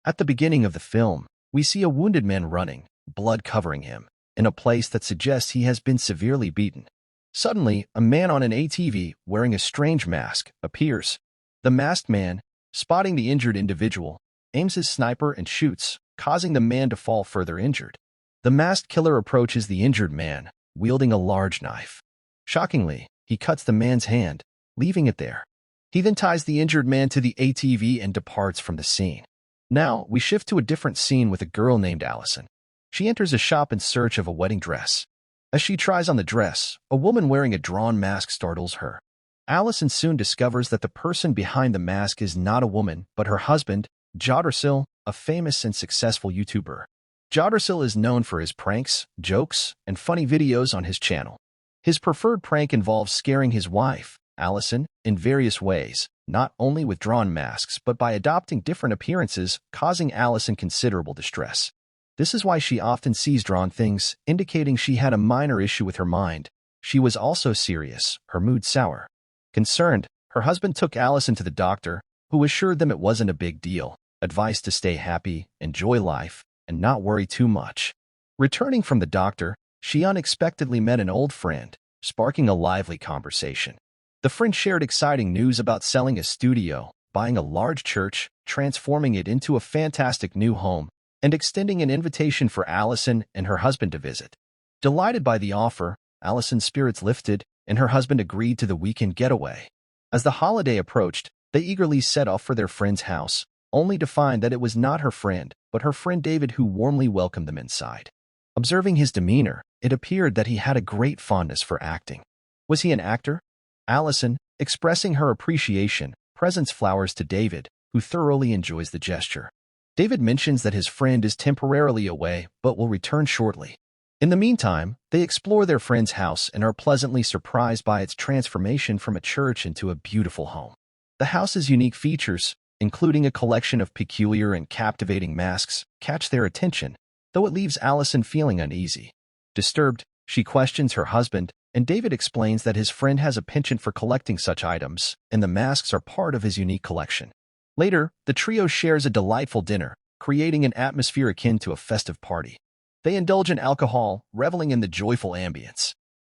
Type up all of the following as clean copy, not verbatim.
At the beginning of the film, we see a wounded man running, blood covering him, in a place that suggests he has been severely beaten. Suddenly, a man on an ATV wearing a strange mask appears. The masked man, spotting the injured individual, aims his sniper and shoots, causing the man to fall further injured. The masked killer approaches the injured man, wielding a large knife. Shockingly, he cuts the man's hand, leaving it there. He then ties the injured man to the ATV and departs from the scene. Now, we shift to a different scene with a girl named Allison. She enters a shop in search of a wedding dress. As she tries on the dress, a woman wearing a drawn mask startles her. Allison soon discovers that the person behind the mask is not a woman, but her husband, Joddersil, a famous and successful YouTuber. Joddersil is known for his pranks, jokes, and funny videos on his channel. His preferred prank involves scaring his wife, Allison, in various ways, not only with drawn masks but by adopting different appearances, causing Allison considerable distress. This is why she often sees drawn things, indicating she had a minor issue with her mind. She was also serious, her mood sour. Concerned, her husband took Allison to the doctor, who assured them it wasn't a big deal, advised to stay happy, enjoy life, and not worry too much. Returning from the doctor, she unexpectedly met an old friend, sparking a lively conversation. The friend shared exciting news about selling a studio, buying a large church, transforming it into a fantastic new home, and extending an invitation for Allison and her husband to visit. Delighted by the offer, Allison's spirits lifted, and her husband agreed to the weekend getaway. As the holiday approached, they eagerly set off for their friend's house, only to find that it was not her friend, but her friend David, who warmly welcomed them inside. Observing his demeanor, it appeared that he had a great fondness for acting. Was he an actor? Allison, expressing her appreciation, presents flowers to David, who thoroughly enjoys the gesture. David mentions that his friend is temporarily away but will return shortly. In the meantime, they explore their friend's house and are pleasantly surprised by its transformation from a church into a beautiful home. The house's unique features, including a collection of peculiar and captivating masks, catch their attention, though it leaves Allison feeling uneasy. Disturbed, she questions her husband, and David explains that his friend has a penchant for collecting such items, and the masks are part of his unique collection. Later, the trio shares a delightful dinner, creating an atmosphere akin to a festive party. They indulge in alcohol, reveling in the joyful ambience.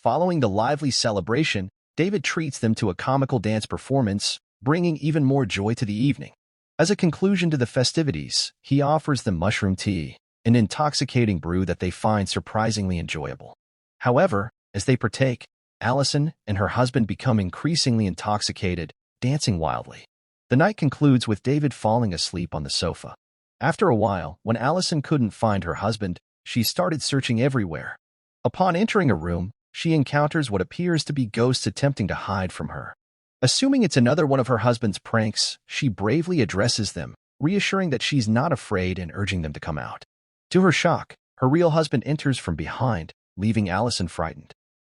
Following the lively celebration, David treats them to a comical dance performance, bringing even more joy to the evening. As a conclusion to the festivities, he offers them mushroom tea, an intoxicating brew that they find surprisingly enjoyable. However, as they partake, Allison and her husband become increasingly intoxicated, dancing wildly. The night concludes with David falling asleep on the sofa. After a while, when Allison couldn't find her husband, she started searching everywhere. Upon entering a room, she encounters what appears to be ghosts attempting to hide from her. Assuming it's another one of her husband's pranks, she bravely addresses them, reassuring that she's not afraid and urging them to come out. To her shock, her real husband enters from behind, leaving Allison frightened.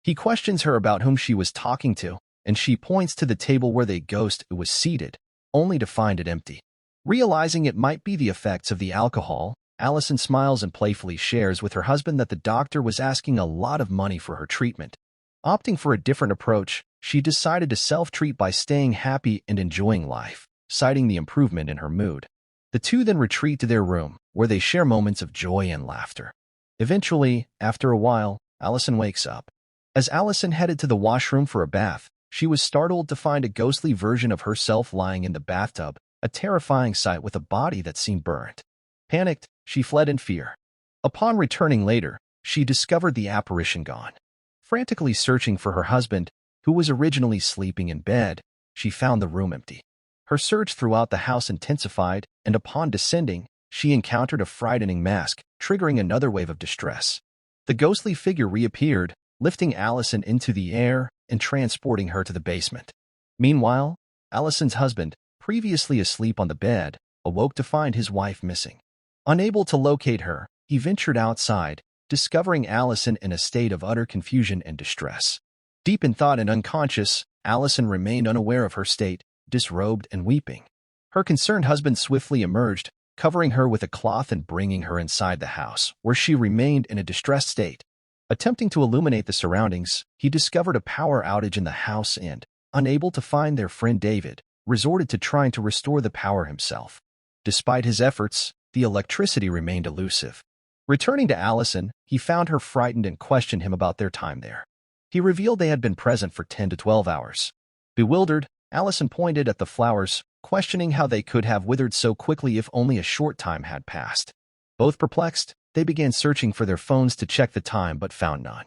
He questions her about whom she was talking to, and she points to the table where the ghost was seated, only to find it empty. Realizing it might be the effects of the alcohol, Allison smiles and playfully shares with her husband that the doctor was asking a lot of money for her treatment. Opting for a different approach, she decided to self-treat by staying happy and enjoying life, citing the improvement in her mood. The two then retreat to their room, where they share moments of joy and laughter. Eventually, after a while, Allison wakes up. As Allison headed to the washroom for a bath, she was startled to find a ghostly version of herself lying in the bathtub, a terrifying sight with a body that seemed burnt. Panicked, she fled in fear. Upon returning later, she discovered the apparition gone. Frantically searching for her husband, who was originally sleeping in bed, she found the room empty. Her search throughout the house intensified, and upon descending, she encountered a frightening mask, triggering another wave of distress. The ghostly figure reappeared, lifting Allison into the air and transporting her to the basement. Meanwhile, Allison's husband, previously asleep on the bed, awoke to find his wife missing. Unable to locate her, he ventured outside, discovering Allison in a state of utter confusion and distress. Deep in thought and unconscious, Allison remained unaware of her state, disrobed and weeping. Her concerned husband swiftly emerged, covering her with a cloth and bringing her inside the house, where she remained in a distressed state. Attempting to illuminate the surroundings, he discovered a power outage in the house and, unable to find their friend David, resorted to trying to restore the power himself. Despite his efforts, the electricity remained elusive. Returning to Allison, he found her frightened and questioned him about their time there. He revealed they had been present for 10 to 12 hours. Bewildered, Allison pointed at the flowers, questioning how they could have withered so quickly if only a short time had passed. Both perplexed, they began searching for their phones to check the time but found none.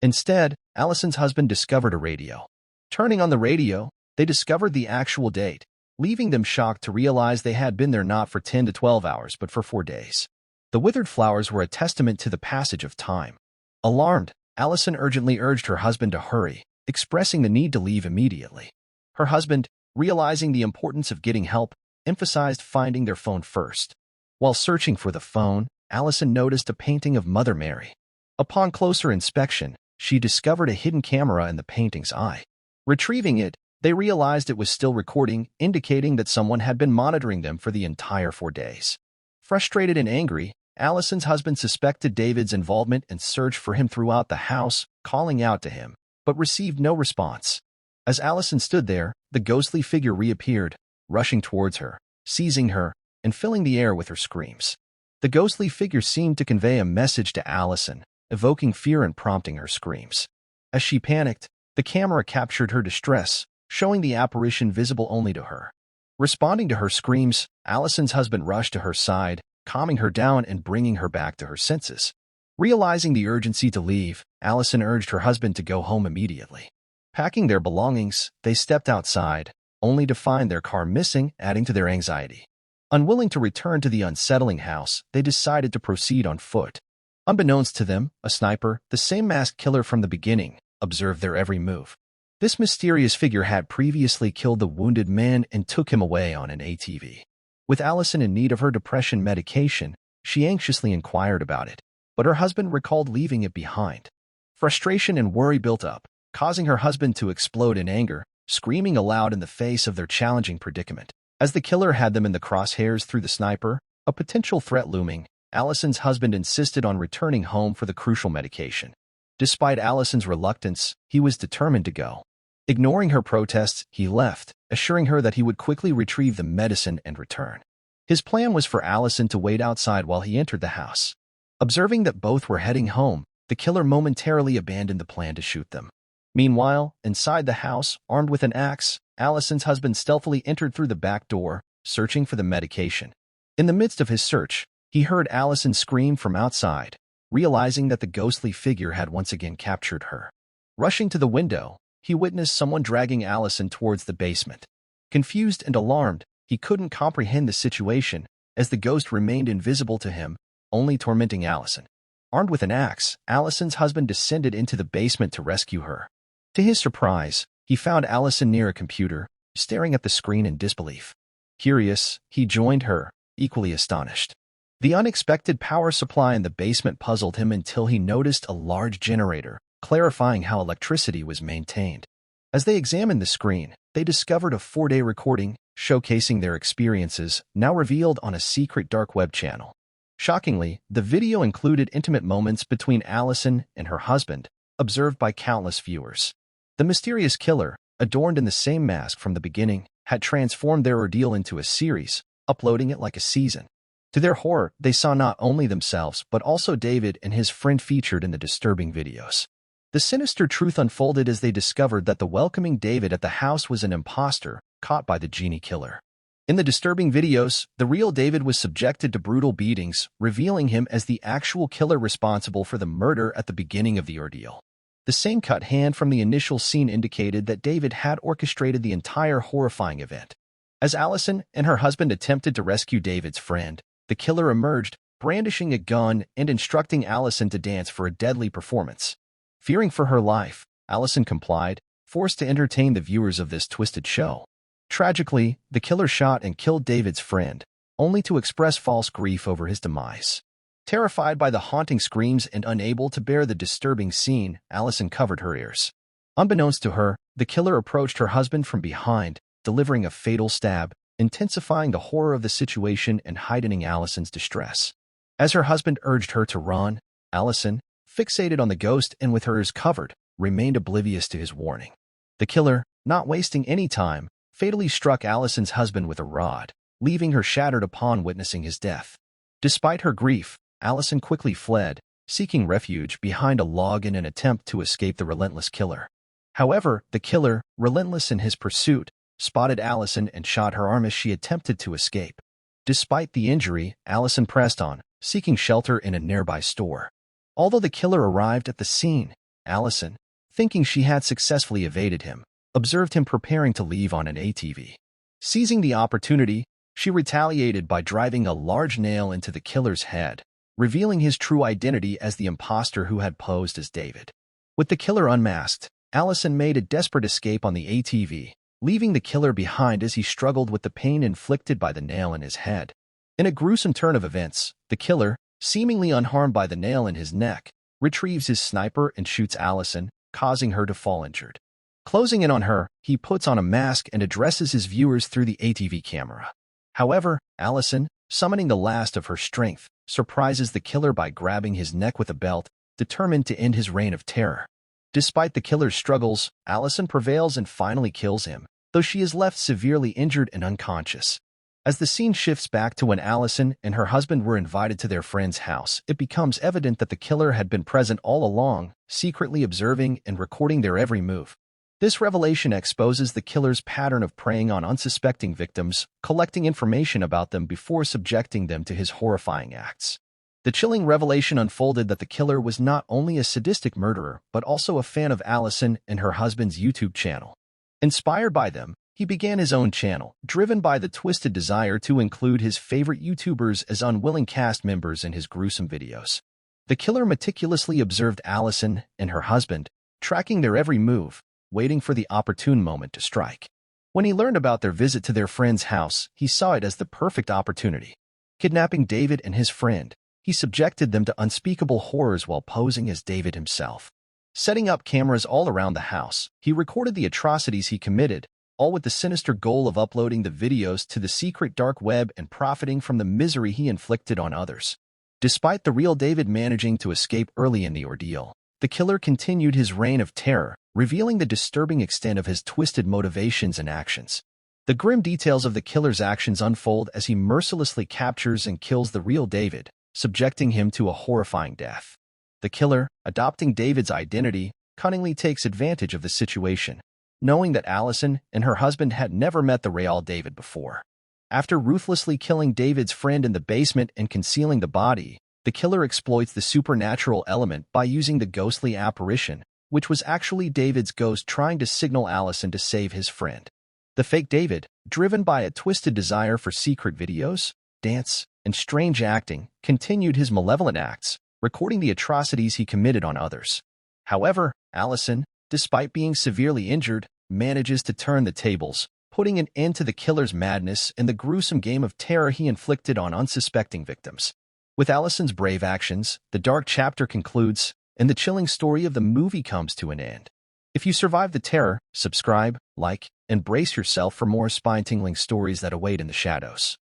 Instead, Allison's husband discovered a radio. Turning on the radio, they discovered the actual date, leaving them shocked to realize they had been there not for 10 to 12 hours but for 4 days. The withered flowers were a testament to the passage of time. Alarmed, Allison urgently urged her husband to hurry, expressing the need to leave immediately. Her husband, realizing the importance of getting help, emphasized finding their phone first. While searching for the phone, Allison noticed a painting of Mother Mary. Upon closer inspection, she discovered a hidden camera in the painting's eye. Retrieving it, they realized it was still recording, indicating that someone had been monitoring them for the entire 4 days. Frustrated and angry, Allison's husband suspected David's involvement and searched for him throughout the house, calling out to him, but received no response. As Allison stood there, the ghostly figure reappeared, rushing towards her, seizing her, and filling the air with her screams. The ghostly figure seemed to convey a message to Allison, evoking fear and prompting her screams. As she panicked, the camera captured her distress, showing the apparition visible only to her. Responding to her screams, Allison's husband rushed to her side, calming her down and bringing her back to her senses. Realizing the urgency to leave, Allison urged her husband to go home immediately. Packing their belongings, they stepped outside, only to find their car missing, adding to their anxiety. Unwilling to return to the unsettling house, they decided to proceed on foot. Unbeknownst to them, a sniper, the same masked killer from the beginning, observed their every move. This mysterious figure had previously killed the wounded man and took him away on an ATV. With Allison in need of her depression medication, she anxiously inquired about it, but her husband recalled leaving it behind. Frustration and worry built up, causing her husband to explode in anger, screaming aloud in the face of their challenging predicament. As the killer had them in the crosshairs through the sniper, a potential threat looming, Allison's husband insisted on returning home for the crucial medication. Despite Allison's reluctance, he was determined to go. Ignoring her protests, he left, assuring her that he would quickly retrieve the medicine and return. His plan was for Allison to wait outside while he entered the house. Observing that both were heading home, the killer momentarily abandoned the plan to shoot them. Meanwhile, inside the house, armed with an axe, Allison's husband stealthily entered through the back door, searching for the medication. In the midst of his search, he heard Allison scream from outside, realizing that the ghostly figure had once again captured her. Rushing to the window, he witnessed someone dragging Allison towards the basement. Confused and alarmed, he couldn't comprehend the situation, as the ghost remained invisible to him, only tormenting Allison. Armed with an axe, Allison's husband descended into the basement to rescue her. To his surprise, he found Allison near a computer, staring at the screen in disbelief. Curious, he joined her, equally astonished. The unexpected power supply in the basement puzzled him until he noticed a large generator, clarifying how electricity was maintained. As they examined the screen, they discovered a 4-day recording, showcasing their experiences, now revealed on a secret dark web channel. Shockingly, the video included intimate moments between Allison and her husband, observed by countless viewers. The mysterious killer, adorned in the same mask from the beginning, had transformed their ordeal into a series, uploading it like a season. To their horror, they saw not only themselves but also David and his friend featured in the disturbing videos. The sinister truth unfolded as they discovered that the welcoming David at the house was an imposter, caught by the genie killer. In the disturbing videos, the real David was subjected to brutal beatings, revealing him as the actual killer responsible for the murder at the beginning of the ordeal. The same cut hand from the initial scene indicated that David had orchestrated the entire horrifying event. As Allison and her husband attempted to rescue David's friend, the killer emerged, brandishing a gun and instructing Allison to dance for a deadly performance. Fearing for her life, Allison complied, forced to entertain the viewers of this twisted show. Tragically, the killer shot and killed David's friend, only to express false grief over his demise. Terrified by the haunting screams and unable to bear the disturbing scene, Allison covered her ears. Unbeknownst to her, the killer approached her husband from behind, delivering a fatal stab, intensifying the horror of the situation and heightening Allison's distress. As her husband urged her to run, Allison, fixated on the ghost and with her ears covered, remained oblivious to his warning. The killer, not wasting any time, fatally struck Allison's husband with a rod, leaving her shattered upon witnessing his death. Despite her grief, Allison quickly fled, seeking refuge behind a log in an attempt to escape the relentless killer. However, the killer, relentless in his pursuit, spotted Allison and shot her arm as she attempted to escape. Despite the injury, Allison pressed on, seeking shelter in a nearby store. Although the killer arrived at the scene, Allison, thinking she had successfully evaded him, observed him preparing to leave on an ATV. Seizing the opportunity, she retaliated by driving a large nail into the killer's head, revealing his true identity as the imposter who had posed as David. With the killer unmasked, Allison made a desperate escape on the ATV, leaving the killer behind as he struggled with the pain inflicted by the nail in his head. In a gruesome turn of events, the killer, seemingly unharmed by the nail in his neck, retrieves his sniper and shoots Allison, causing her to fall injured. Closing in on her, he puts on a mask and addresses his viewers through the ATV camera. However, Allison, summoning the last of her strength, surprises the killer by grabbing his neck with a belt, determined to end his reign of terror. Despite the killer's struggles, Allison prevails and finally kills him, though she is left severely injured and unconscious. As the scene shifts back to when Allison and her husband were invited to their friend's house, it becomes evident that the killer had been present all along, secretly observing and recording their every move. This revelation exposes the killer's pattern of preying on unsuspecting victims, collecting information about them before subjecting them to his horrifying acts. The chilling revelation unfolded that the killer was not only a sadistic murderer, but also a fan of Allison and her husband's YouTube channel. Inspired by them, he began his own channel, driven by the twisted desire to include his favorite YouTubers as unwilling cast members in his gruesome videos. The killer meticulously observed Allison and her husband, tracking their every move, waiting for the opportune moment to strike. When he learned about their visit to their friend's house, he saw it as the perfect opportunity. Kidnapping David and his friend, he subjected them to unspeakable horrors while posing as David himself. Setting up cameras all around the house, he recorded the atrocities he committed, all with the sinister goal of uploading the videos to the secret dark web and profiting from the misery he inflicted on others. Despite the real David managing to escape early in the ordeal, the killer continued his reign of terror, revealing the disturbing extent of his twisted motivations and actions. The grim details of the killer's actions unfold as he mercilessly captures and kills the real David, subjecting him to a horrifying death. The killer, adopting David's identity, cunningly takes advantage of the situation, knowing that Allison and her husband had never met the real David before. After ruthlessly killing David's friend in the basement and concealing the body, the killer exploits the supernatural element by using the ghostly apparition, which was actually David's ghost trying to signal Allison to save his friend. The fake David, driven by a twisted desire for secret videos, dance, and strange acting, continued his malevolent acts, recording the atrocities he committed on others. However, Allison, despite being severely injured, manages to turn the tables, putting an end to the killer's madness and the gruesome game of terror he inflicted on unsuspecting victims. With Allison's brave actions, the dark chapter concludes, and the chilling story of the movie comes to an end. If you survive the terror, subscribe, like, and brace yourself for more spine-tingling stories that await in the shadows.